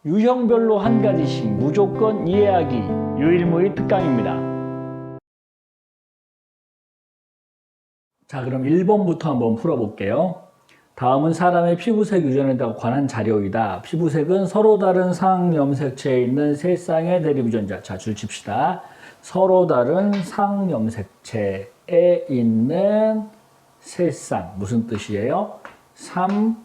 유형별로 한 가지씩 무조건 이해하기 유일무이 특강입니다. 자, 그럼 1번부터 한번 풀어볼게요. 다음은 사람의 피부색 유전에 관한 자료이다. 피부색은 서로 다른 상염색체에 있는 세 쌍의 대립 유전자. 자, 줄 칩시다. 서로 다른 상염색체에 있는 세 쌍. 무슨 뜻이에요? 3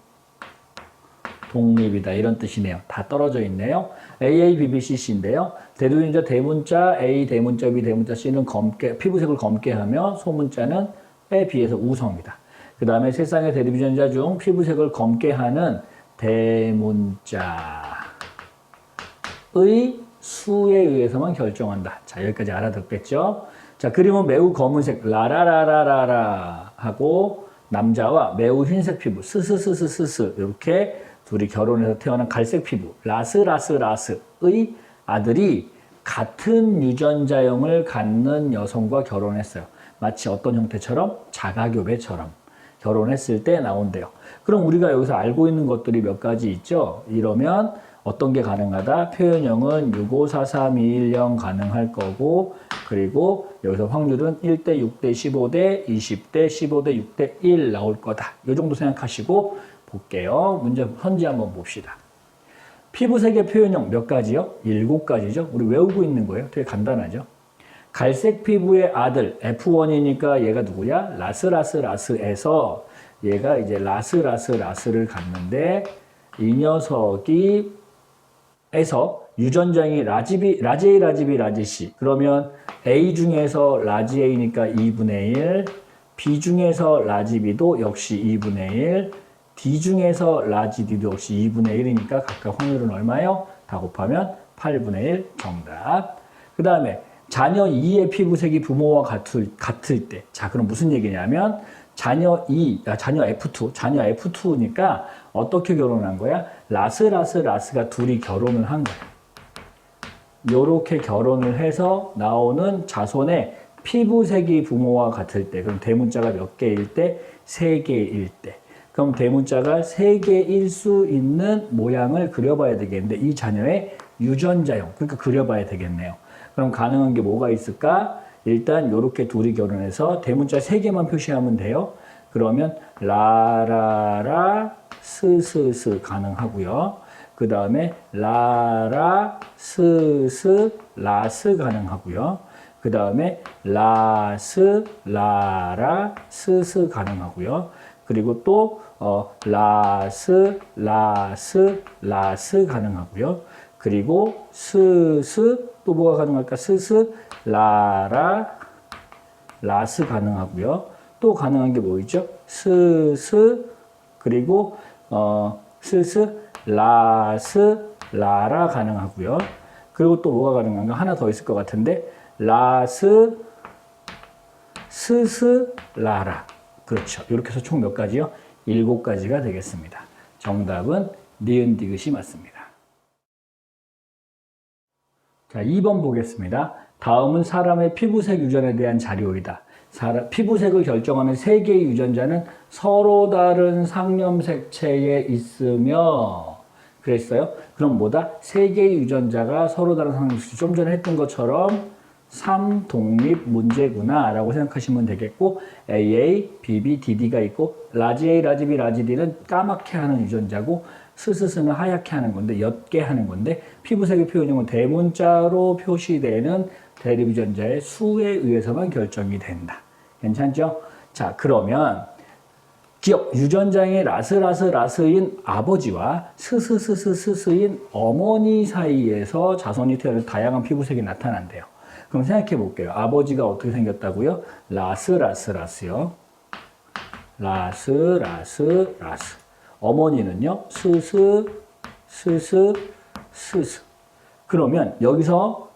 독립이다 이런 뜻이네요. 다 떨어져 있네요. AA, BB, CC인데요. 대립유전자 대문자 A, 대문자 B, 대문자 C는 피부색을 검게 하며 소문자는 에 비해서 우성이다. 그 다음에 세 쌍의 대립유전자 중 피부색을 검게 하는 대문자의 수에 의해서만 결정한다. 자, 여기까지 알아듣겠죠? 자, 그림은 매우 검은색 라라라라라라 하고 남자와 매우 흰색 피부 스스스스스스 이렇게 둘이 결혼해서 태어난 갈색 피부 라스라스라스의 아들이 같은 유전자형을 갖는 여성과 결혼했어요. 마치 어떤 형태처럼? 자가교배처럼 결혼했을 때 나온대요. 그럼 우리가 여기서 알고 있는 것들이 몇 가지 있죠? 이러면 어떤 게 가능하다? 표현형은 6543210 가능할 거고, 그리고 여기서 확률은 1대 6대 15대 20대 15대 6대 1 나올 거다. 이 정도 생각하시고 볼게요. 문제 선지 한번 봅시다. 피부색의 표현형 몇 가지요? 7가지죠. 우리 외우고 있는 거예요. 되게 간단하죠. 갈색 피부의 아들 F1이니까 얘가 누구야? 라스라스라스에서 얘가 이제 라스라스라스를 갖는데 이 녀석이 에서 유전자형이 라지 A, 라지 C. 그러면 A 중에서 라지 A니까 2분의 1, B 중에서 라지 B도 역시 2분의 1, D 중에서 라지 D도 역시 2분의 1이니까 각각 확률은 얼마요? 다 곱하면 8분의 1 정답. 그 다음에 자녀 2의 피부색이 부모와 같을 때. 자, 그럼 무슨 얘기냐면 자녀 F2니까 어떻게 결혼한 거야? 라스가 둘이 결혼을 한 거야. 요렇게 결혼을 해서 나오는 자손의 피부색이 부모와 같을 때. 그럼 대문자가 몇 개일 때? 3개일 때. 그럼 대문자가 3개일 수 있는 모양을 그려봐야 되겠는데 이 자녀의 유전자형, 그러니까 그려봐야 되겠네요. 그럼 가능한 게 뭐가 있을까? 일단 이렇게 둘이 결혼해서 대문자 3개만 표시하면 돼요. 그러면 라라라 스스스 가능하고요. 그 다음에 라라 스스 라스 가능하고요. 그 다음에 라스 라라 스스 가능하고요. 그리고 또 라스 라스 라스 가능하고요. 그리고 스스 또 뭐가 가능할까? 스스 라라 라스 가능하고요. 또 가능한 게 뭐 있죠? 스스 그리고 스스 라스 라라 가능하고요. 그리고 또 뭐가 가능한가? 하나 더 있을 것 같은데 라스 스스 라라. 그렇죠. 이렇게 해서 총 몇 가지요? 7가지가 되겠습니다. 정답은 니은 디귿이 맞습니다. 자, 2번 보겠습니다. 다음은 사람의 피부색 유전에 대한 자료이다. 피부색을 결정하는 3개의 유전자는 서로 다른 상염색체에 있으며 그랬어요. 그럼 뭐다? 3개의 유전자가 서로 다른 상염색체. 좀 전에 했던 것처럼 3독립 문제구나 라고 생각하시면 되겠고 AA, BB, DD가 있고 라지 A, 라지 B, 라지 D는 까맣게 하는 유전자고 스스스는 하얗게 하는 건데 옅게 하는 건데 피부색의 표현형은 대문자로 표시되는 대립 유전자의 수에 의해서만 결정이 된다. 괜찮죠? 자, 그러면 기억 유전자의 라스인 아버지와 스스스스스인 어머니 사이에서 자손이 태어나서 다양한 피부색이 나타난대요. 그럼 생각해 볼게요. 아버지가 어떻게 생겼다고요? 라스요. 라스. 어머니는요? 스스. 그러면 여기서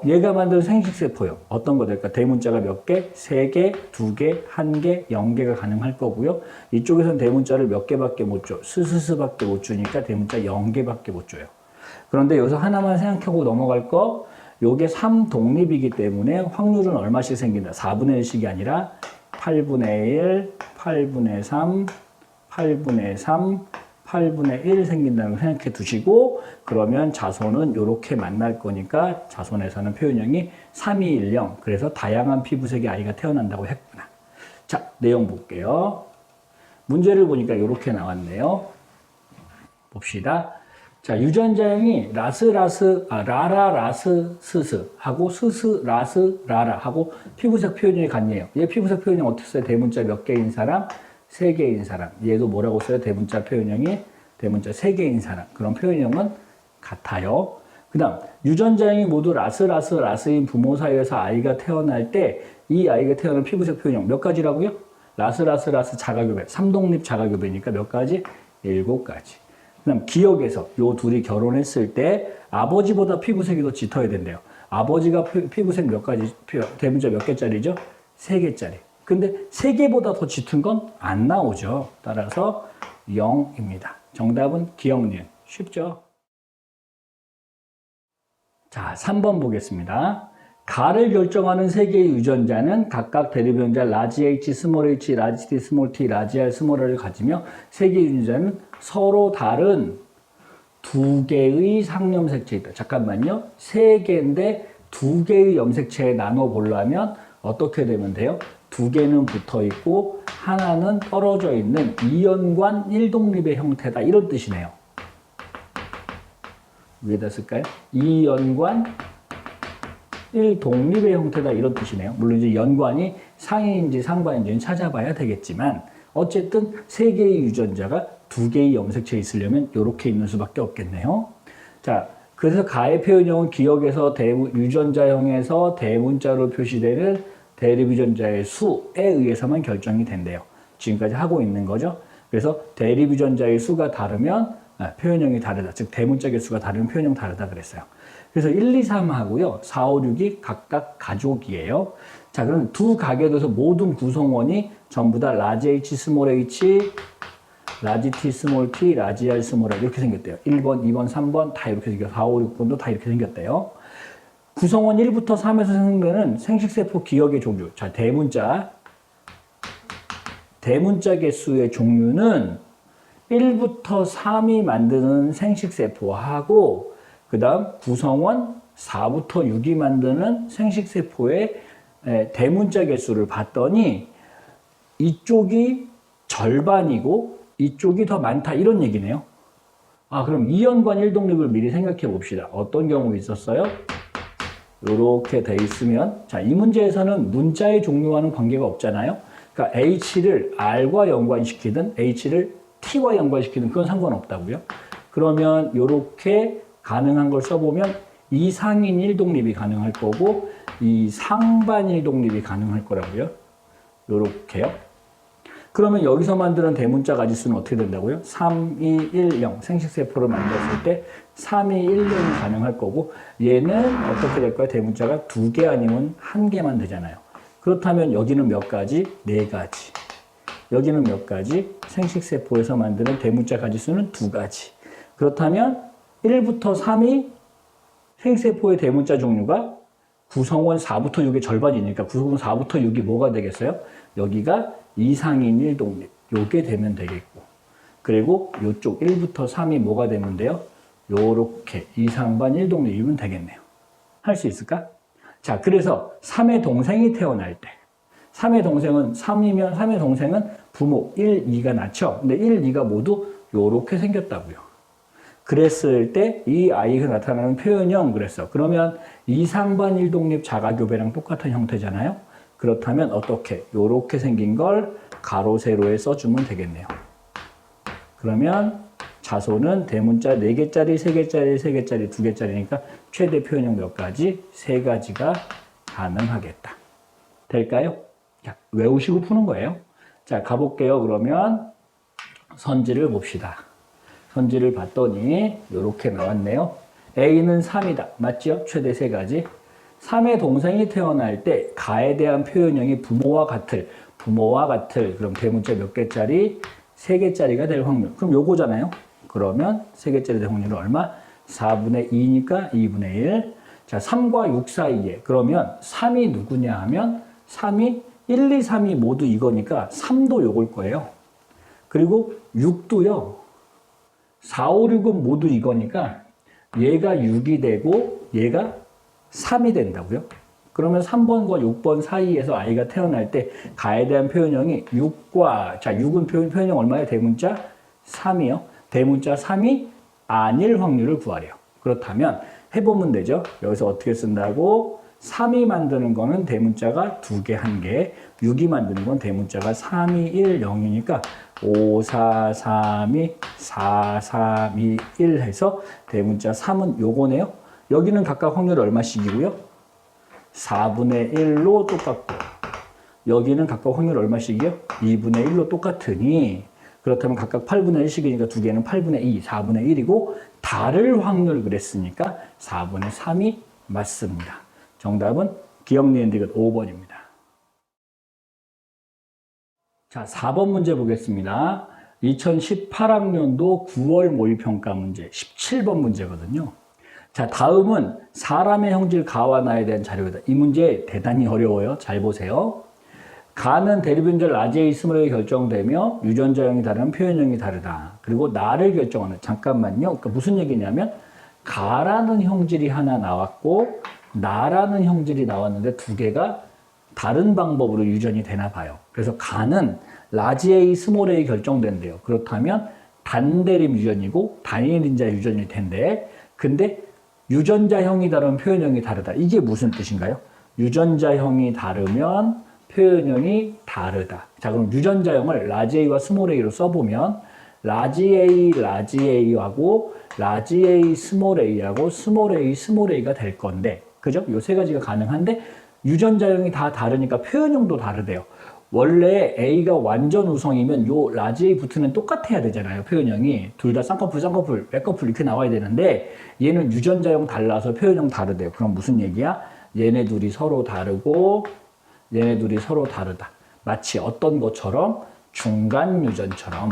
얘가 만든 생식세포요. 어떤 거 될까? 대문자가 몇 개? 3개, 2개, 1개, 0개가 가능할 거고요. 이쪽에서는 대문자를 몇 개밖에 못 줘. 스스스밖에 못 주니까 대문자 0개밖에 못 줘요. 그런데 여기서 하나만 생각하고 넘어갈 거 요게 3독립이기 때문에 확률은 얼마씩 생긴다? 4분의 1씩이 아니라 8분의 1, 8분의 3, 8분의 3, 8분의 1 생긴다는 걸 생각해 두시고 그러면 자손은 이렇게 만날 거니까 자손에서는 표현형이 3, 2, 1, 0 그래서 다양한 피부색의 아이가 태어난다고 했구나. 자, 내용 볼게요. 문제를 보니까 이렇게 나왔네요. 봅시다. 자, 유전자형이 라라, 스스 하고 라라 하고 피부색 표현형이 같네요. 얘 피부색 표현형 어떻게 써요? 대문자 몇 개인 사람? 3개인 사람. 얘도 뭐라고 써요? 대문자 표현형이 대문자 3개인 사람. 그런 표현형은 같아요. 그 다음 유전자형이 모두 라스인 부모 사이에서 아이가 태어날 때 이 아이가 태어난 피부색 표현형 몇 가지라고요? 라스 자가교배 3독립 자가교배니까 몇 가지? 7가지. 그 다음 기억에서 요 둘이 결혼했을 때 아버지보다 피부색이 더 짙어야 된대요. 아버지가 피부색 몇 가지, 대문자 몇 개짜리죠? 3개짜리. 근데 3개보다 더 짙은 건 안 나오죠. 따라서 0입니다. 정답은 기억, 니은. 쉽죠? 자, 3번 보겠습니다. 가를 결정하는 3개의 유전자는 각각 대립유전자 라지 H, 스몰 h, 라지 T, 스몰 t, 라지 R, 스몰 r을 가지며 3개의 유전자는 서로 다른 2개의 상염색체에 있다. 잠깐만요. 3개인데 2개의 염색체에 나눠 보려면 어떻게 되면 돼요? 2개는 붙어 있고 하나는 떨어져 있는 이연관 1독립의 형태다. 이런 뜻이네요. 위에다 쓸까요? 이연관 1독립의 형태다. 이런 뜻이네요. 물론 이제 연관이 상인인지 상관인지는 찾아봐야 되겠지만 어쨌든 3개의 유전자가 2개의 염색체에 있으려면 이렇게 있는 수밖에 없겠네요. 자, 그래서 가의 표현형은 기억에서 유전자형에서 대문자로 표시되는 대립유전자의 수에 의해서만 결정이 된대요. 지금까지 하고 있는 거죠. 그래서 대립유전자의 수가 다르면 표현형이 다르다. 즉 대문자 개수가 다르면 표현형 다르다 그랬어요. 그래서 1, 2, 3하고요. 4, 5, 6이 각각 가족이에요. 자, 그럼 두 각에 대해서 모든 구성원이 전부 다 라지 H, 스몰 h, 라지 T, 스몰 t, 라지 R, 스몰 r 이렇게 생겼대요. 1번, 2번, 3번 다 이렇게 생겼어요. 4, 5, 6번도 다 이렇게 생겼대요. 구성원 1부터 3에서 생성되는 생식세포 기억의 종류. 자, 대문자 개수의 종류는 1부터 3이 만드는 생식세포하고 그 다음 구성원 4부터 6이 만드는 생식세포의 대문자 개수를 봤더니 이쪽이 절반이고 이쪽이 더 많다 이런 얘기네요. 아, 그럼 이연관 1독립을 미리 생각해 봅시다. 어떤 경우 있었어요? 이렇게 돼 있으면 자, 이 문제에서는 문자의 종류와는 관계가 없잖아요. 그러니까 H를 R과 연관시키든 H를 T와 연관시키든 그건 상관없다고요. 그러면 이렇게 가능한 걸 써보면 이 상인 1독립이 가능할 거고 이 상반 1독립이 가능할 거라고요. 이렇게요. 그러면 여기서 만드는 대문자 가지수는 어떻게 된다고요? 3, 2, 1, 0 생식세포를 만들었을 때 3, 2, 1, 0이 가능할 거고 얘는 어떻게 될까요? 대문자가 2개 아니면 1개만 되잖아요. 그렇다면 여기는 몇 가지? 4가지. 여기는 몇 가지? 생식세포에서 만드는 대문자 가지수는 2가지. 그렇다면 1부터 3이 생식세포의 대문자 종류가 구성원 4부터 6의 절반이니까 구성원 4부터 6이 뭐가 되겠어요? 여기가 이상인 1독립. 요게 되면 되겠고. 그리고 요쪽 1부터 3이 뭐가 되면 돼요? 요렇게 이상반 1독립이면 되겠네요. 할 수 있을까? 자, 그래서 3의 동생이 태어날 때 3의 동생은 3이면 3의 동생은 부모 1, 2가 낳죠. 근데 1, 2가 모두 요렇게 생겼다고요. 그랬을 때 이 아이가 나타나는 표현형 그랬어. 그러면 이상반 1독립 자가교배랑 똑같은 형태잖아요. 그렇다면 어떻게? 요렇게 생긴 걸 가로 세로에 써주면 되겠네요. 그러면 자손은 대문자 4개짜리, 3개짜리, 3개짜리, 2개짜리니까 최대 표현형 몇 가지? 3가지가 가능하겠다. 될까요? 자, 외우시고 푸는 거예요. 자, 가볼게요. 그러면 선지를 봅시다. 선지를 봤더니 이렇게 나왔네요. A는 3이다. 맞죠? 최대 3가지. 3의 동생이 태어날 때 가에 대한 표현형이 부모와 같을. 그럼 대문자 몇 개짜리? 3개짜리가 될 확률. 그럼 요거잖아요. 그러면 3개짜리 될 확률은 얼마? 4분의 2니까 2분의 1. 자, 3과 6 사이에. 그러면 3이 누구냐 하면 3이 1, 2, 3이 모두 이거니까 3도 요걸 거예요. 그리고 6도요. 4, 5, 6은 모두 이거니까 얘가 6이 되고 얘가 3이 된다고요. 그러면 3번과 6번 사이에서 아이가 태어날 때 가에 대한 표현형이 6과, 자, 6은 표현형 얼마예요? 대문자 3이요. 대문자 3이 아닐 확률을 구하래요. 그렇다면 해보면 되죠. 여기서 어떻게 쓴다고? 3이 만드는 거는 대문자가 2개, 1개. 6이 만드는 건 대문자가 3, 2, 1, 0이니까 5, 4, 3, 2, 4, 3, 2, 1 해서 대문자 3은 요거네요. 여기는 각각 확률이 얼마씩이고요? 4분의 1로 똑같고 여기는 각각 확률 얼마씩이요? 2분의 1로 똑같으니 그렇다면 각각 8분의 1씩이니까 두 개는 8분의 2, 4분의 1이고 다를 확률 그랬으니까 4분의 3이 맞습니다. 정답은 기억 니은 디귿 5번입니다. 자, 4번 문제 보겠습니다. 2018학년도 9월 모의평가 문제 17번 문제거든요. 자, 다음은 사람의 형질 가와 나에 대한 자료이다. 이 문제 대단히 어려워요. 잘 보세요. 가는 대리분절 라지의 스몰에 결정되며 유전자형이 다르면 표현형이 다르다. 그리고 나를 결정하는, 잠깐만요. 그러니까 무슨 얘기냐면 가라는 형질이 하나 나왔고 나라는 형질이 나왔는데 두 개가 다른 방법으로 유전이 되나 봐요. 그래서 가는 라지의 스몰에 결정된대요. 그렇다면 단대림 유전이고 단일 인자 유전일 텐데 근데 유전자형이 다르면 표현형이 다르다. 이게 무슨 뜻인가요? 유전자형이 다르면 표현형이 다르다. 자, 그럼 유전자형을 라지 A와 스몰 a로 써보면 라지 A, 라지 A하고 라지 A, 스몰 a하고 스몰 A, 스몰 A가 될 건데 그죠? 요 세 가지가 가능한데 유전자형이 다 다르니까 표현형도 다르대요. 원래 A가 완전 우성이면 요 라지 A 붙으면 똑같아야 되잖아요. 표현형이. 둘 다 쌍꺼풀, 쌍꺼풀, 빼꺼풀 이렇게 나와야 되는데 얘는 유전자형 달라서 표현형 다르대요. 그럼 무슨 얘기야? 얘네 둘이 서로 다르고 얘네 둘이 서로 다르다. 마치 어떤 것처럼 중간 유전처럼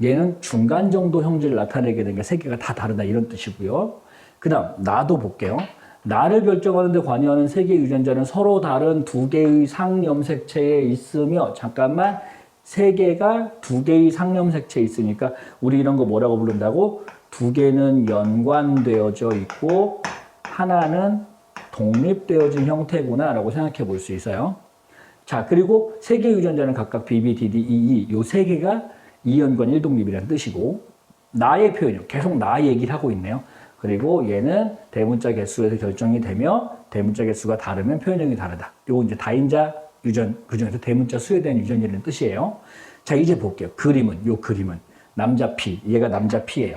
얘는 중간 정도 형질을 나타내게 된 게 세 개가 다 다르다 이런 뜻이고요. 그 다음 나도 볼게요. 나를 결정하는 데 관여하는 세 개의 유전자는 서로 다른 두 개의 상염색체에 있으며 잠깐만 세 개가 두 개의 상염색체에 있으니까 우리 이런 거 뭐라고 부른다고? 두 개는 연관되어져 있고 하나는 독립되어진 형태구나 라고 생각해 볼 수 있어요. 자, 그리고 세 개의 유전자는 각각 BB, DD, EE 요 세 개가 이연관 1독립이라는 뜻이고 나의 표현이요. 계속 나 얘기를 하고 있네요. 그리고 얘는 대문자 개수에서 결정이 되며 대문자 개수가 다르면 표현형이 다르다. 요거 이제 다인자 유전, 그중에서 대문자 수에 대한 유전이라는 뜻이에요. 자, 이제 볼게요. 그림은, 요 그림은 남자 P, 얘가 남자 P예요.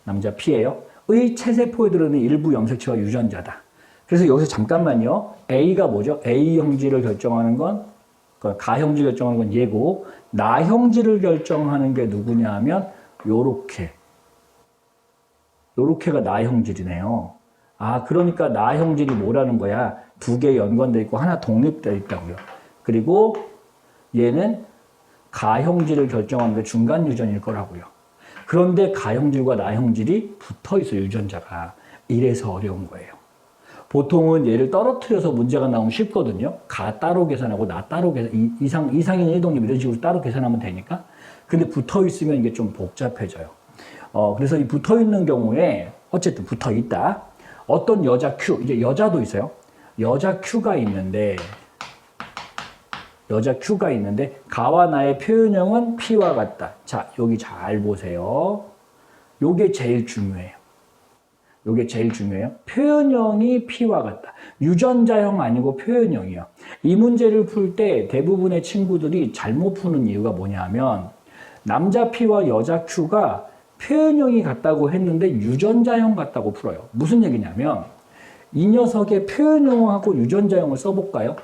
남자 P예요. 의 체세포에 들어있는 일부 염색체와 유전자다. 그래서 여기서 잠깐만요. A가 뭐죠? A 형질을 결정하는 건, 가 형질을 결정하는 건 얘고, 나 형질을 결정하는 게 누구냐 하면, 요렇게가 나 형질이네요. 아, 그러니까 나 형질이 뭐라는 거야? 두 개 연관되어 있고, 하나 독립되어 있다고요. 그리고 얘는 가 형질을 결정하는 게 중간 유전일 거라고요. 그런데 가형질과 나형질이 붙어 있어요, 유전자가. 이래서 어려운 거예요. 보통은 얘를 떨어뜨려서 문제가 나오면 쉽거든요. 가 따로 계산하고 나 따로 계산, 이상인 1독립 이런 식으로 따로 계산하면 되니까. 근데 붙어 있으면 이게 좀 복잡해져요. 그래서 이 붙어 있는 경우에 어쨌든 붙어 있다. 어떤 여자 Q, 이제 여자도 있어요. 여자 Q가 있는데 가와 나의 표현형은 P와 같다. 자, 여기 잘 보세요. 요게 제일 중요해요. 표현형이 P와 같다. 유전자형 아니고 표현형이요. 이 문제를 풀 때 대부분의 친구들이 잘못 푸는 이유가 뭐냐면 남자 P와 여자 Q가 표현형이 같다고 했는데 유전자형 같다고 풀어요. 무슨 얘기냐면 이 녀석의 표현형하고 유전자형을 써볼까요?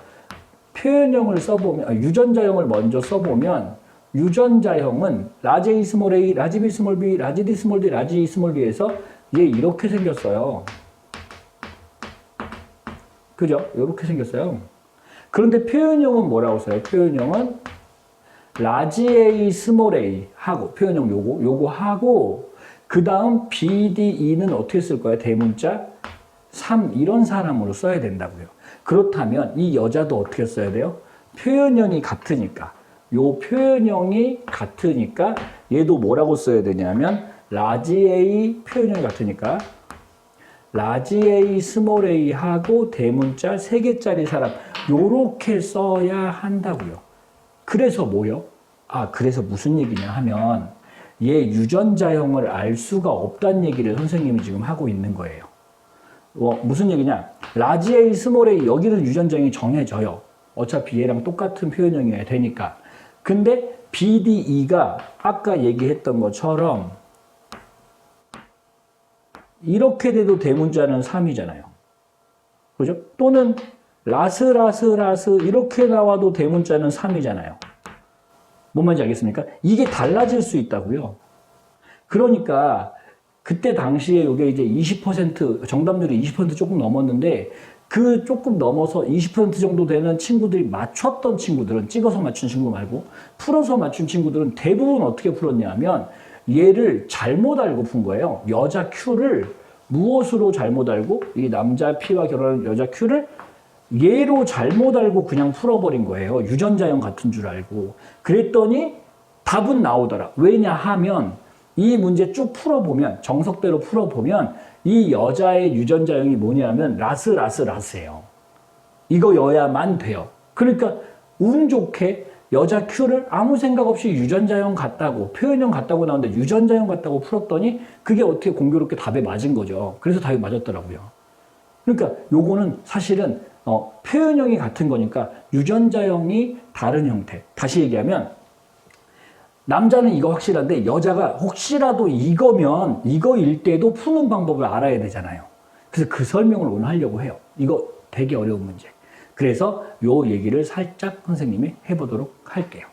표현형을 써보면, 유전자형을 먼저 써보면, 유전자형은 라지 A 스몰 a, 라지 B 스몰 b, 라지 D 스몰 d, 라지 E 스몰 b에서 얘 이렇게 생겼어요. 그죠? 이렇게 생겼어요. 그런데 표현형은 뭐라고 써요? 표현형은 라지 A 스몰 a 하고, 표현형 요거 하고, 그 다음 B, D, E는 어떻게 쓸 거예요? 대문자 3 이런 사람으로 써야 된다고요. 그렇다면 이 여자도 어떻게 써야 돼요? 표현형이 같으니까 요 표현형이 같으니까 얘도 뭐라고 써야 되냐면 라지 A 표현형이 같으니까 라지 A, 스몰 a 하고 대문자 3개짜리 사람 요렇게 써야 한다고요. 그래서 뭐요? 그래서 무슨 얘기냐 하면 얘 유전자형을 알 수가 없다는 얘기를 선생님이 지금 하고 있는 거예요. 무슨 얘기냐? 라지 A, 스몰 a 여기는 유전자형이 정해져요. 어차피 얘랑 똑같은 표현형이어야 되니까. 근데 BDE가 아까 얘기했던 것처럼 이렇게 돼도 대문자는 3이잖아요. 그죠? 또는 라스 이렇게 나와도 대문자는 3이잖아요. 뭔 말인지 알겠습니까? 이게 달라질 수 있다고요. 그러니까 그때 당시에 이게 이제 20% 정답률이 20% 조금 넘었는데 그 조금 넘어서 20% 정도 되는 친구들이 맞췄던 친구들은 찍어서 맞춘 친구 말고 풀어서 맞춘 친구들은 대부분 어떻게 풀었냐면 얘를 잘못 알고 푼 거예요. 여자 Q를 무엇으로 잘못 알고 이 남자 P와 결혼한 여자 Q를 얘로 잘못 알고 그냥 풀어버린 거예요. 유전자형 같은 줄 알고. 그랬더니 답은 나오더라. 왜냐하면 이 문제 쭉 풀어보면 정석대로 풀어보면 이 여자의 유전자형이 뭐냐면 라스예요. 이거여야만 돼요. 그러니까 운 좋게 여자 Q를 아무 생각 없이 유전자형 같다고 표현형 같다고 나오는데 유전자형 같다고 풀었더니 그게 어떻게 공교롭게 답에 맞은 거죠. 그래서 답이 맞았더라고요. 그러니까 요거는 사실은 표현형이 같은 거니까 유전자형이 다른 형태. 다시 얘기하면 남자는 이거 확실한데 여자가 혹시라도 이거면 이거일 때도 푸는 방법을 알아야 되잖아요. 그래서 그 설명을 오늘 하려고 해요. 이거 되게 어려운 문제. 그래서 요 얘기를 살짝 선생님이 해보도록 할게요.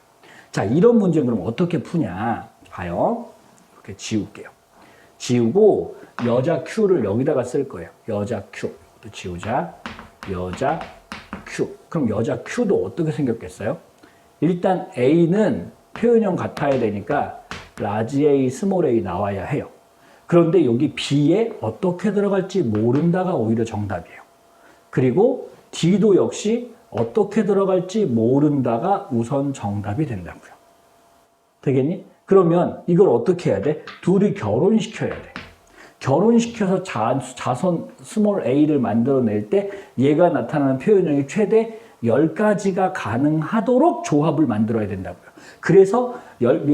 자, 이런 문제는 그럼 어떻게 푸냐? 봐요. 이렇게 지울게요. 지우고 여자 Q를 여기다가 쓸 거예요. 여자 Q. 또 지우자. 여자 Q. 그럼 여자 Q도 어떻게 생겼겠어요? 일단 A는 표현형 같아야 되니까 라지 A, 스몰 a 나와야 해요. 그런데 여기 B에 어떻게 들어갈지 모른다가 오히려 정답이에요. 그리고 D도 역시 어떻게 들어갈지 모른다가 우선 정답이 된다고요. 되겠니? 그러면 이걸 어떻게 해야 돼? 둘이 결혼시켜야 돼. 결혼시켜서 자손 스몰 a를 만들어낼 때 얘가 나타나는 표현형이 최대 10가지가 가능하도록 조합을 만들어야 된다고요. 그래서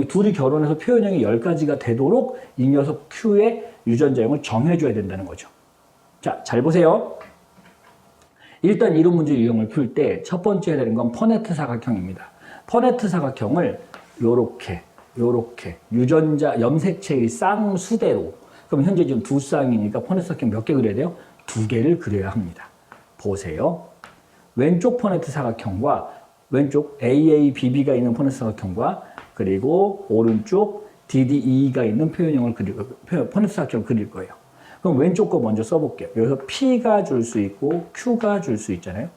둘이 결혼해서 표현형이 10가지가 되도록 이 녀석 Q의 유전자형을 정해줘야 된다는 거죠. 자, 잘 보세요. 일단 이론 문제 유형을 풀 때 첫 번째 해야 되는 건 퍼네트 사각형입니다. 퍼네트 사각형을 요렇게 유전자 염색체의 쌍수대로, 그럼 현재 지금 두 쌍이니까 퍼네트 사각형 몇 개 그려야 돼요? 2개를 그려야 합니다. 보세요. 왼쪽 퍼네트 사각형과 왼쪽 AABB가 있는 퍼네트 사각형과 그리고 오른쪽 DDE가 있는 표현형을 퍼네트 사각형을 그릴 거예요. 그럼 왼쪽 거 먼저 써볼게요. 여기서 P가 줄 수 있고 Q가 줄 수 있잖아요.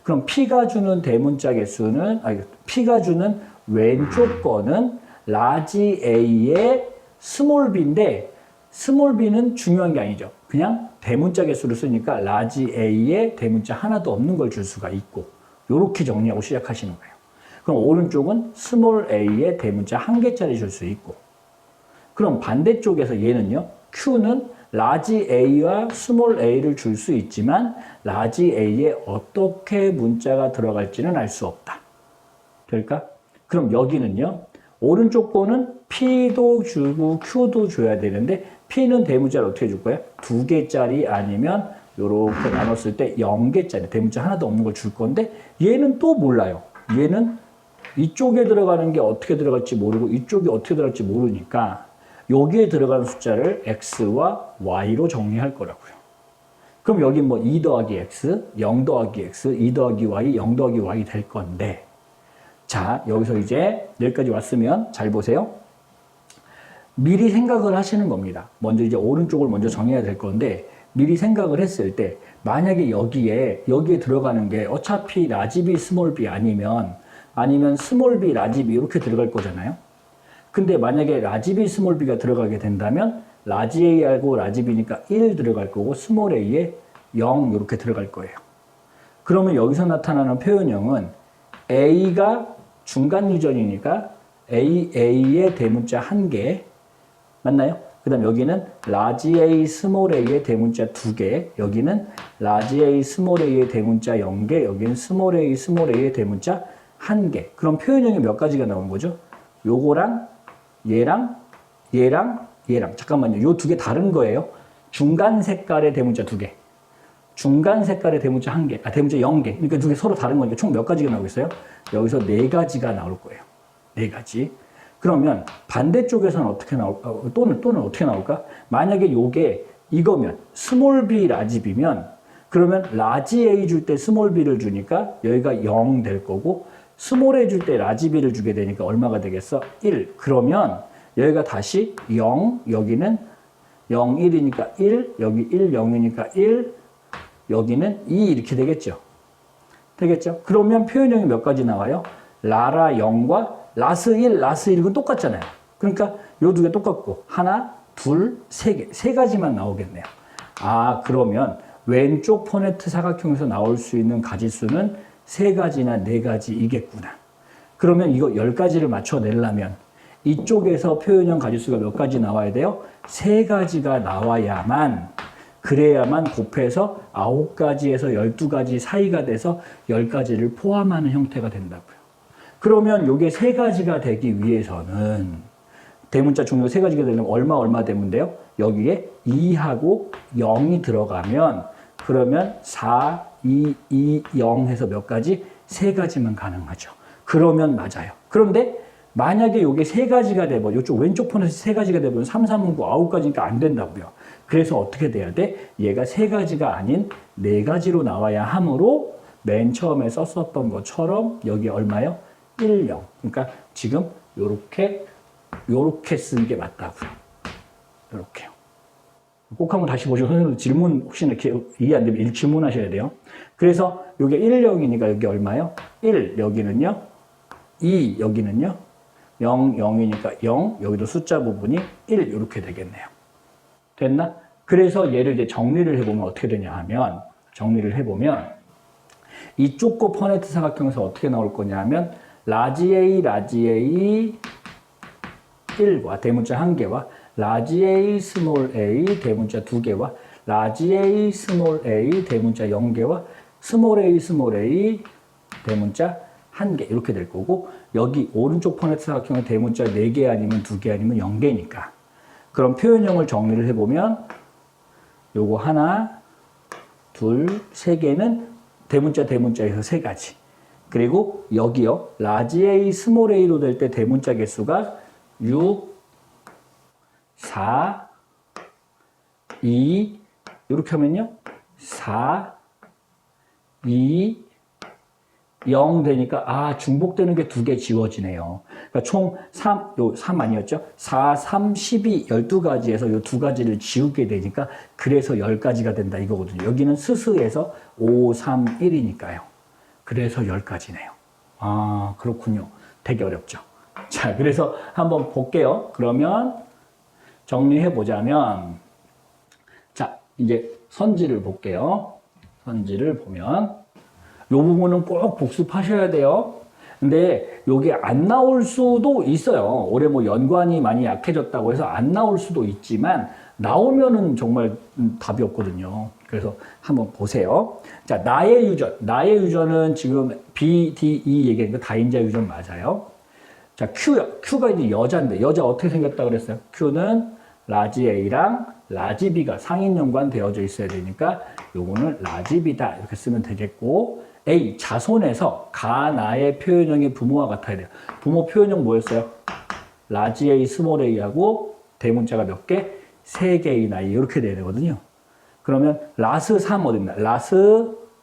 그럼 P가 주는 대문자 개수는, P가 주는 왼쪽 거는 라지 A의 스몰 b인데, 스몰 b는 중요한 게 아니죠. 그냥 대문자 개수를 쓰니까 라지 A의 대문자 하나도 없는 걸 줄 수가 있고, 요렇게 정리하고 시작하시는 거예요. 그럼 오른쪽은 스몰 a의 대문자 1개짜리 줄 수 있고, 그럼 반대쪽에서 얘는요, Q는 라지 a와 스몰 a를 줄 수 있지만 라지 a에 어떻게 문자가 들어갈지는 알 수 없다. 될까? 그럼 여기는요, 오른쪽 거는 P도 주고 Q도 줘야 되는데 P는 대문자를 어떻게 줄 거야? 2개짜리 아니면 이렇게 나눴을 때 0개짜리 대문자 하나도 없는 걸 줄 건데 얘는 또 몰라요. 얘는 이쪽에 들어가는 게 어떻게 들어갈지 모르고 이쪽이 어떻게 들어갈지 모르니까 여기에 들어가는 숫자를 x와 y로 정리할 거라고요. 그럼 여기 뭐 2 더하기 x, 0 더하기 x, 2 더하기 y, 0 더하기 y 될 건데, 자, 여기서 이제 여기까지 왔으면 잘 보세요. 미리 생각을 하시는 겁니다. 먼저 이제 오른쪽을 먼저 정해야 될 건데, 미리 생각을 했을 때 만약에 여기에 들어가는 게 어차피 라지 b, 스몰 b 아니면 스몰 b, 라지 b 이렇게 들어갈 거잖아요. 근데 만약에 라지 b, 스몰 b가 들어가게 된다면 라지 a하고 라지 b니까 1 들어갈 거고 스몰 a에 0 이렇게 들어갈 거예요. 그러면 여기서 나타나는 표현형은 a가 중간 유전이니까 AA의 대문자 1개. 맞나요? 그 다음 여기는 라지 A, 스몰 a의 대문자 2개. 여기는 라지 A, 스몰 a의 대문자 0개. 여기는 스몰 a, 스몰 a의 대문자 1개. 그럼 표현형이 몇 가지가 나오는 거죠? 요거랑 얘랑 얘랑 얘랑. 잠깐만요. 요 두 개 다른 거예요. 중간 색깔의 대문자 2개. 중간 색깔의 대문자 1개. 대문자 0개. 그러니까 두 개 서로 다른 거니까 총 몇 가지가 나오겠어요? 여기서 4가지가 나올 거예요. 4가지. 그러면 반대쪽에서는 어떻게 나올까? 또는 어떻게 나올까? 만약에 요게 이거면 스몰 b, 라지 b면 그러면 라지 a 줄 때 스몰 b를 주니까 여기가 0 될 거고 스몰 a 줄 때 라지 b를 주게 되니까 얼마가 되겠어? 1. 그러면 여기가 다시 0, 여기는 0, 1이니까 1, 여기 1, 0이니까 1, 여기는 2 이렇게 되겠죠. 되겠죠? 그러면 표현형이 몇 가지 나와요? 라라 0과 라스 1, 라스 1은 똑같잖아요. 그러니까 요 두 개 똑같고 하나, 둘, 세 개. 3가지만 나오겠네요. 그러면 왼쪽 포네트 사각형에서 나올 수 있는 가지수는 3가지나 4가지이겠구나. 그러면 이거 10가지를 맞춰내려면 이쪽에서 표현형 가지수가 몇 가지 나와야 돼요? 3가지가 나와야만 그래야만 곱해서 9가지에서 12가지 사이가 돼서 10가지를 포함하는 형태가 된다고요. 그러면 이게 3가지가 되기 위해서는 대문자 종류가 3가지가 되려면 얼마 되면 돼요? 여기에 2하고 0이 들어가면 그러면 4, 2, 0 해서 몇 가지? 3가지만 가능하죠. 그러면 맞아요. 그런데 만약에 이게 3가지가 되면 이쪽 왼쪽 폰에서 3가지가 되면 3, 3, 9, 9가지니까 안 된다고요. 그래서 어떻게 돼야 돼? 얘가 3가지가 아닌 4가지로 나와야 하므로 맨 처음에 썼었던 것처럼 여기 얼마요? 1, 0. 그러니까 지금 요렇게 쓰는 게 맞다고요. 요렇게요. 꼭 한번 다시 보시고 선생님 질문 혹시 이렇게 이해 안 되면 질문하셔야 돼요. 그래서 요게 1, 0이니까 여기 얼마요? 1, 여기는요. 2, 여기는요. 0, 0이니까 0, 여기도 숫자 부분이 1 이렇게 되겠네요. 됐나? 그래서 얘를 이제 정리를 해보면 어떻게 되냐 하면 이쪽 거 퍼네트 사각형에서 어떻게 나올 거냐 하면 라지 A 1과 대문자 1개와 라지 A 스몰 a 대문자 2개와 라지 A 스몰 a 대문자 0개와 스몰 a 대문자 1개 이렇게 될 거고 여기 오른쪽 퍼네트 사각형의 대문자 4개 아니면 2개 아니면 0개니까 그럼 표현형을 정리를 해보면 요거 하나, 둘, 3개는 대문자에서 3가지. 그리고 여기요. 라지 A, 스몰 a로 될 때 대문자 개수가 6, 4, 2 이렇게 하면요. 4, 2, 0 되니까 중복되는 게 2개 지워지네요. 그러니까 총 3 아니었죠? 4, 3, 12, 12가지에서 이 2가지를 지우게 되니까 그래서 10가지가 된다 이거거든요. 여기는 스스에서 5, 3, 1이니까요. 그래서 10가지네요. 그렇군요. 되게 어렵죠. 자, 그래서 한번 볼게요. 그러면 정리해 보자면 자, 이제 선지를 볼게요. 선지를 보면 이 부분은 꼭 복습하셔야 돼요. 근데 이게 안 나올 수도 있어요. 올해 뭐 연관이 많이 약해졌다고 해서 안 나올 수도 있지만 나오면은 정말 답이 없거든요. 그래서 한번 보세요. 자, 나의 유전은 지금 B, D, E 얘기하니까 다인자 유전 맞아요. 자, Q요. Q가 이제 여자인데 여자 어떻게 생겼다 그랬어요? Q는 라지 A랑 라지 B가 상인 연관 되어져 있어야 되니까 요거는 라지 B다 이렇게 쓰면 되겠고 A, 자손에서 가나의 표현형의 부모와 같아야 돼요. 부모 표현형 뭐였어요? 라지 A, 스몰 a하고 대문자가 몇 개? 3개의 나이 이렇게 돼야 되거든요. 그러면 라스 3 어딨나?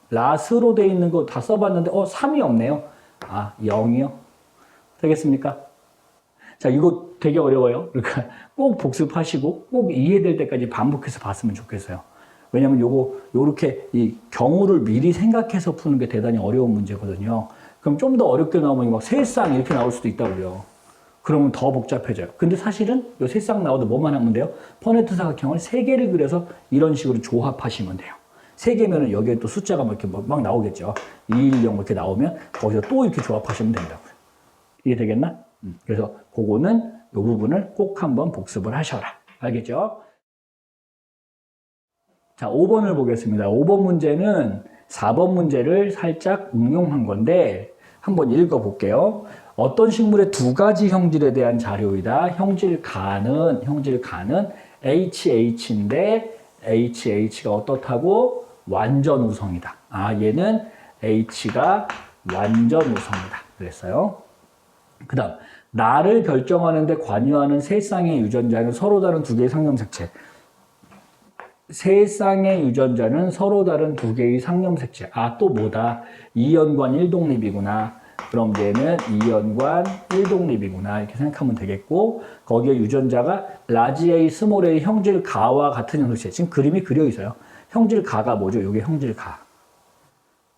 라스로 돼 있는 거 다 써봤는데 3이 없네요. 0이요? 되겠습니까? 자, 이거 되게 어려워요. 그러니까 꼭 복습하시고 꼭 이해될 때까지 반복해서 봤으면 좋겠어요. 왜냐면 요렇게 이 경우를 미리 생각해서 푸는 게 대단히 어려운 문제거든요. 그럼 좀 더 어렵게 나오면 막 세쌍 이렇게 나올 수도 있다고요. 그러면 더 복잡해져요. 근데 사실은 요 세쌍 나와도 뭐만 하면 돼요? 퍼네트 사각형을 3개를 그려서 이런 식으로 조합하시면 돼요. 3개면은 여기에 또 숫자가 막 이렇게 막 나오겠죠. 210 이렇게 나오면 거기서 또 이렇게 조합하시면 된다고요. 이게 되겠나? 그래서 그거는 이 부분을 꼭 한번 복습을 하셔라. 알겠죠? 자, 5번을 보겠습니다. 5번 문제는 4번 문제를 살짝 응용한 건데 한번 읽어볼게요. 어떤 식물의 두 가지 형질에 대한 자료이다. 형질가는 HH인데 HH가 어떻다고? 완전 우성이다. 아, 얘는 H가 완전 우성이다. 그랬어요. 그 다음, 나를 결정하는데 관여하는 세 쌍의 유전자는 서로 다른 두 개의 상념색체. 세 쌍의 유전자는 서로 다른 두 개의 상념색체. 아, 또 뭐다? 이연관 1독립이구나. 그럼 얘는 이연관 1독립이구나. 이렇게 생각하면 되겠고, 거기에 유전자가 라지 A, 스몰 A 형질 가와 같은 형식체. 지금 그림이 그려 있어요. 형질 가가 뭐죠? 이게 형질 가.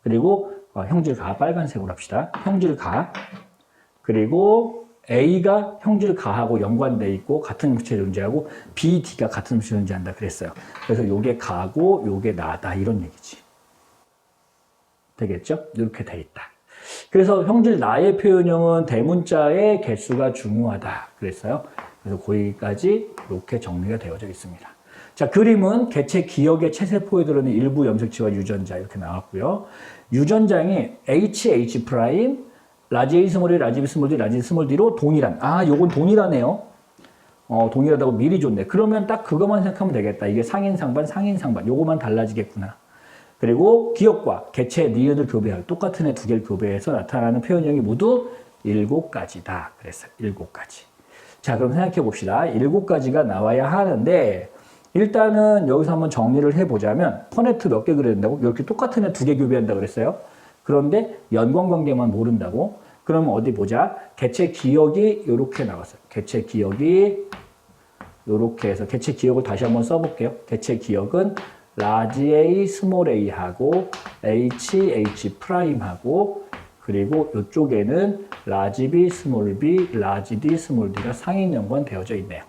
그리고 형질 가 빨간색으로 합시다. 형질 가. 그리고 A가 형질 가하고 연관돼 있고 같은 형식체 존재하고 B, D가 같은 형식체 존재한다 그랬어요. 그래서 요게 가고 요게 나다 이런 얘기지. 되겠죠? 이렇게 돼 있다. 그래서 형질 나의 표현형은 대문자의 개수가 중요하다 그랬어요. 그래서 거기까지 이렇게 정리가 되어져 있습니다. 자, 그림은 개체 기억의 체세포에 들어있는 일부 염색체와 유전자 이렇게 나왔고요. 유전장이 HH 프라임, 라지 A 스몰 A, 라지 B 스몰 D, 라지 스몰 D로 동일한. 아, 요건 동일하네요. 동일하다고 미리 줬네. 그러면 딱 그것만 생각하면 되겠다. 이게 상인상반, 상인상반. 요거만 달라지겠구나. 그리고 기억과 개체 니은을 교배할 똑같은 애 두 개를 교배해서 나타나는 표현형이 모두 7가지다. 그랬어요. 7가지. 자, 그럼 생각해 봅시다. 7가지가 나와야 하는데 일단은 여기서 한번 정리를 해보자면 퍼네트 몇 개 그려야 된다고? 이렇게 똑같은 애 두 개 교배한다고 그랬어요. 그런데 연관관계만 모른다고? 그러면 어디 보자. 개체 기억이 이렇게 나왔어요. 개체 기억이 이렇게 해서 개체 기억을 다시 한번 써볼게요. 개체 기억은 라지 A, 스몰 A하고 HH 프라임하고 그리고 이쪽에는 라지 B, 스몰 B, 라지 D, 스몰 D가 상인 연관 되어져 있네요.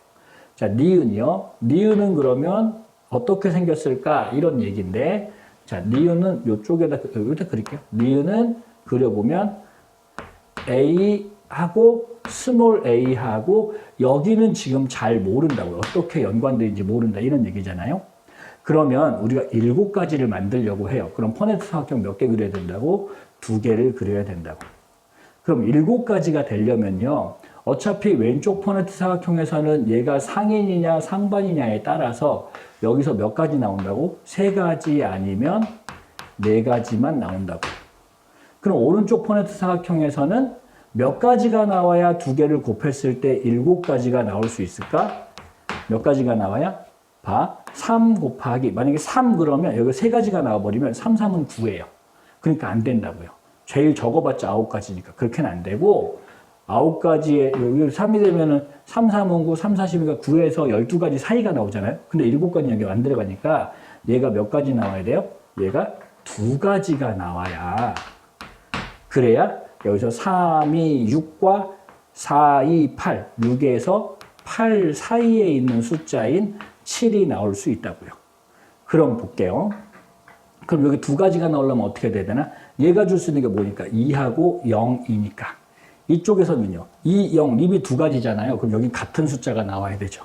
자, 니은이요. 니은은 그러면 어떻게 생겼을까? 이런 얘기인데 자, 니은은 이쪽에다 여기다 그릴게요. 니은은 그려보면 A하고 스몰 A하고 여기는 지금 잘 모른다고요. 어떻게 연관되는지 모른다 이런 얘기잖아요. 그러면 우리가 7가지를 만들려고 해요. 그럼 퍼네트 사각형 몇 개 그려야 된다고? 2개를 그려야 된다고. 그럼 7가지가 되려면요. 어차피 왼쪽 퍼네트 사각형에서는 얘가 상인이냐 상반이냐에 따라서 여기서 몇 가지 나온다고? 3가지 아니면 4가지만 나온다고. 그럼 오른쪽 퍼네트 사각형에서는 몇 가지가 나와야 2개를 곱했을 때 7가지가 나올 수 있을까? 몇 가지가 나와야? 봐. 3 곱하기. 만약에 3 그러면 여기 3가지가 나와버리면 3, 3은 9예요. 그러니까 안 된다고요. 제일 적어봤자 9가지니까. 그렇게는 안 되고 9가지에 여기 3이 되면은 3, 3은 9, 3, 40이니까 9에서 12가지 사이가 나오잖아요. 근데 7가지 여기 안 들어가니까 얘가 몇 가지 나와야 돼요? 얘가 2가지가 나와야. 그래야 여기서 3, 2, 6과 4, 2, 8, 6에서 8 사이에 있는 숫자인 7이 나올 수 있다고요. 그럼 볼게요. 그럼 여기 2가지가 나오려면 어떻게 돼야 되나? 얘가 줄 수 있는 게 뭐니까? 2하고 0이니까. 이쪽에서는요. 2, 0, 립이 2가지잖아요. 그럼 여기 같은 숫자가 나와야 되죠.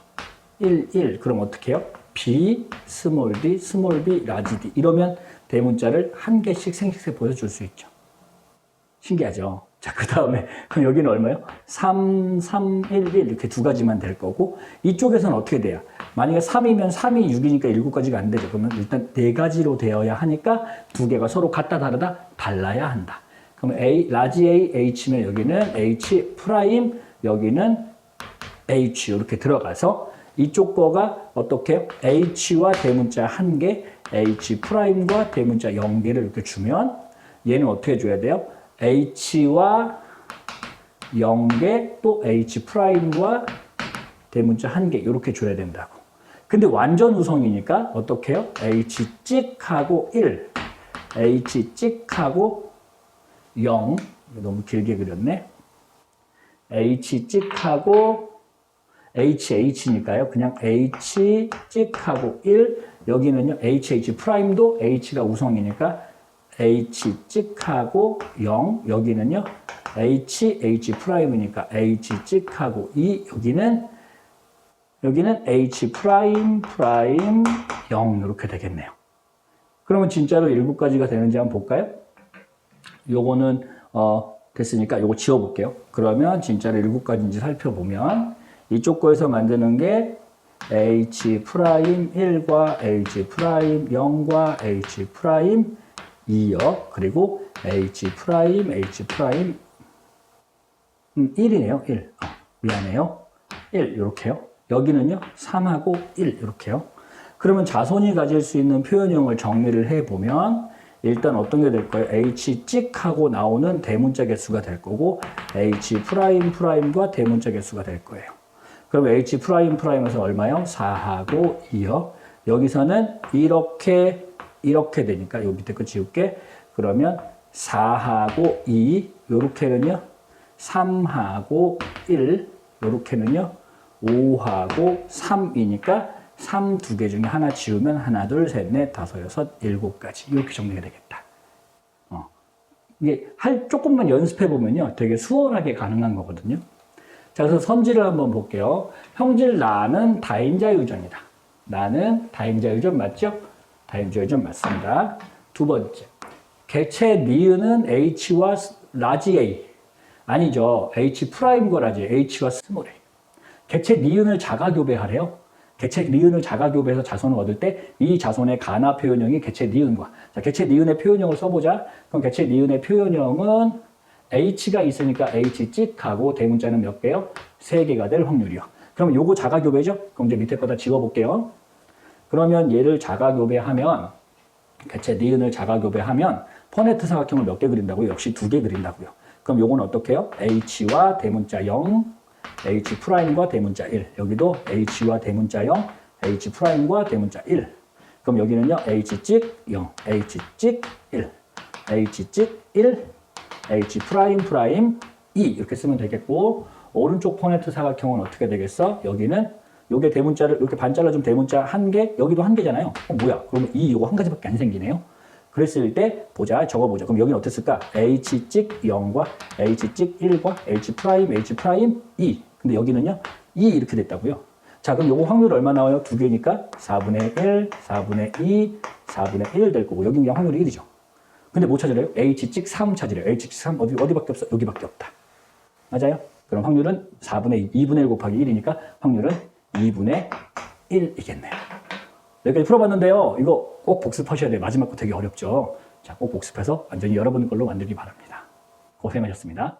1, 1. 그럼 어떻게 해요? B, 스몰 d, 스몰 b, 라지 d. 이러면 대문자를 한 개씩 생식세포에서 줄 수 있죠. 신기하죠? 자, 그 다음에, 그럼 여기는 얼마요? 3, 3, 1, 1 이렇게 2가지만 될 거고, 이쪽에서는 어떻게 돼요? 만약에 3이면 3이 6이니까 7가지가 안 되죠. 그러면 일단 4가지로 되어야 하니까 2개가 서로 같다 다르다? 달라야 한다. 그러면 A, 라지 A, H면 여기는 H 프라임, 여기는 H 이렇게 들어가서 이쪽 거가 어떻게 해요? H와 대문자 1개, H 프라임과 대문자 0개를 이렇게 주면 얘는 어떻게 줘야 돼요? H와 0개 또 H 프라임과 대문자 1개 이렇게 줘야 된다고. 근데 완전 우성이니까 어떻게 해요? H 찍하고 1, H 찍하고 0, 너무 길게 그렸네. H 찍하고 HH니까요. 그냥 H 찍하고 1, 여기는요. HH 프라임도 H가 우성이니까 H 찍하고 0, 여기는요. H 프라임이니까 H 찍하고 2, 여기는 H 프라임 0 이렇게 되겠네요. 그러면 진짜로 7가지가 되는지 한번 볼까요? 요거는 됐으니까 요거 지워볼게요. 그러면 진짜로 7가지인지 살펴보면 이쪽 거에서 만드는 게 H 프라임 1과 H 프라임 0과 H 프라임 2요. 그리고 H 프라임 1이네요. 1. 미안해요. 1 이렇게요. 여기는요. 3하고 1 이렇게요. 그러면 자손이 가질 수 있는 표현형을 정리를 해보면 일단 어떤 게 될 거예요? H 찍하고 나오는 대문자 개수가 될 거고 H 프라임과 대문자 개수가 될 거예요. 그럼 H 프라임에서 얼마요? 4하고 2요. 여기서는 이렇게 되니까 요 밑에 거 지울게. 그러면 4하고 2 요렇게는요. 3하고 1 요렇게는요. 5하고 3이니까 3 두 개 중에 하나 지우면 하나, 둘, 셋, 넷, 다섯, 여섯, 7가지 이렇게 정리가 되겠다. 이게 조금만 연습해 보면요, 되게 수월하게 가능한 거거든요. 자, 그래서 선지를 한번 볼게요. 형질 나는 다인자 유전이다. 나는 다인자 유전 맞죠? 다인자 유전 맞습니다. 두 번째, 개체 니은은 H와 라지 A 아니죠. H 프라임과 라지 H와 스몰 A. 개체 니은을 자가 교배하래요. 개체 니은을 자가 교배해서 자손을 얻을 때 이 자손의 가나 표현형이 개체 니은과 자, 개체 니은의 표현형을 써보자. 그럼 개체 니은의 표현형은 H가 있으니까 H 찍하고 대문자는 몇 개요? 3개가 될 확률이요. 그럼 요거 자가 교배죠? 그럼 이제 밑에 거다 지워볼게요. 그러면 얘를 자가 교배하면 개체 니은을 자가 교배하면 퍼네트 사각형을 몇 개 그린다고요? 역시 2개 그린다고요. 그럼 요건 어떻게 해요? H와 대문자 0 H 프라임과 대문자 1. 여기도 H와 대문자 0, H 프라임과 대문자 1. 그럼 여기는요, H 찍 0, H 찍 1, H 찍 1, H 프라임 2 이렇게 쓰면 되겠고 오른쪽 퍼네트 사각형은 어떻게 되겠어? 여기는 요게 대문자를 이렇게 반 잘라주면 대문자 1개, 여기도 1개잖아요. 뭐야? 그러면 요거 1가지밖에 안 생기네요. 그랬을 때 적어보자. 그럼 여기는 어땠을까? H 찍 0과 H 찍 1과 H 프라임 2. 근데 여기는요, 2 이렇게 됐다고요. 자, 그럼 요거 확률 얼마 나와요? 2개니까 4분의 1, 4분의 2, 4분의 1 될 거고 여기는 그냥 확률이 1이죠. 근데 뭐 찾으래요? H 찍 3 찾으래요. H 찍 3 어디밖에 없어? 여기밖에 없다. 맞아요? 그럼 확률은 4분의 2, 2분의 1 곱하기 1이니까 확률은 2분의 1이겠네요. 여기까지 풀어봤는데요. 이거 꼭 복습하셔야 돼요. 마지막 거 되게 어렵죠. 자, 꼭 복습해서 완전히 여러분 걸로 만들기 바랍니다. 고생하셨습니다.